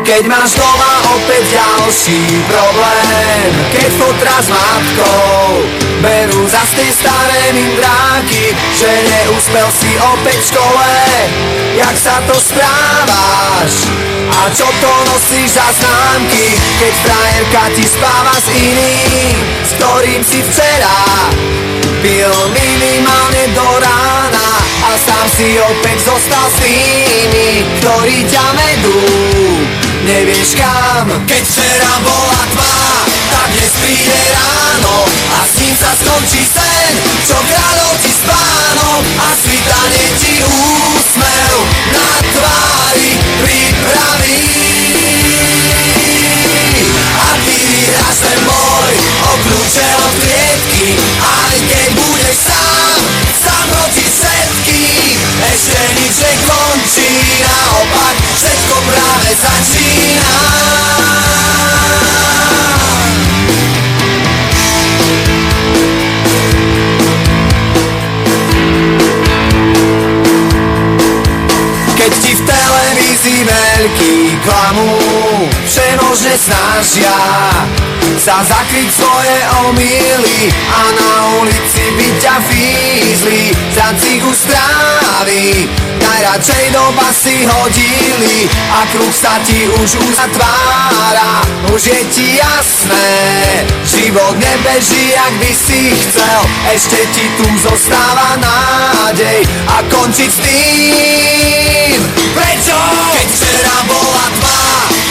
Keď máš doma opäť ďalší problém, keď fotra s matkou berú zas tie staré mindráky, že neúspel si opäť v škole. Jak sa to správaš? A čo to nosíš za známky? Keď frajerka ti spáva s iným, s ktorým si včera pil minimálne do rána, a sám si opäť zostal s tými, ktorí ťa vedú nevieš kam. Keď včera bola tma, tak dnes príde ráno a s ním sa skončí sen, čo kradol ti spánok, a svitanie ti úsmev na tvári pripraví. A ty vyhráš ten boj o kľúče od klietky, aj keď budeš sám proti všetkým. Ešte nič nekončí, naopak všetko práve začína. Keď ti v televízii veľký klamú, všemožne snažia sa zakryť svoje omýly, a na ulici by ťa fízli za cigu strávy. Najradšej do basy hodili a kruh sa ti už uzatvára. Už je ti jasné, život nebeží, jak by si chcel. Ešte ti tu zostáva nádej a končiť s tým. Prečo? Keď včera bola tma,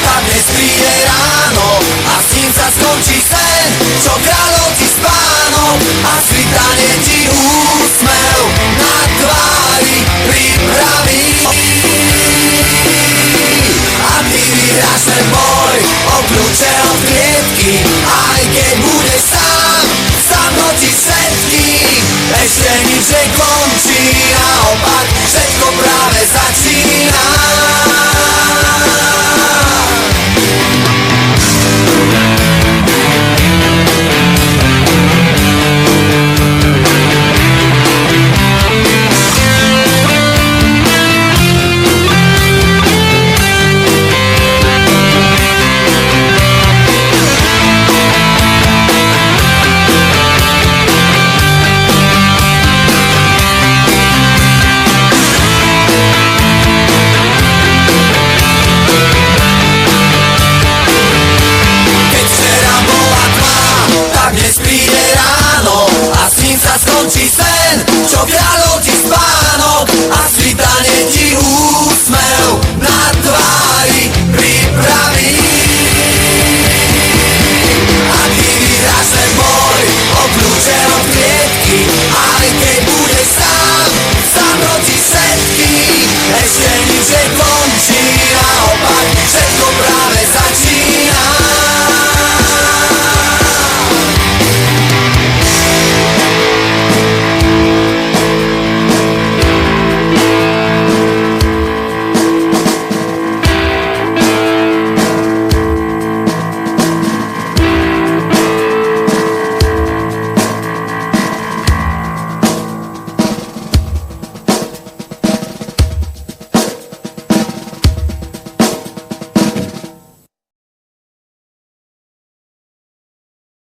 tak dnes príde ráno a s ním sa skončí sen, čo kradol ti spánok, a svitanie ti úsmev na tvári pripraví. A ty vyhráš ten boj o kľúče od klietky, aj keď budeš sám proti všetkým. Ešte nič nekončí, naopak všetko práve začína. Príde ráno a s ním sa skončí sen, čo kráľ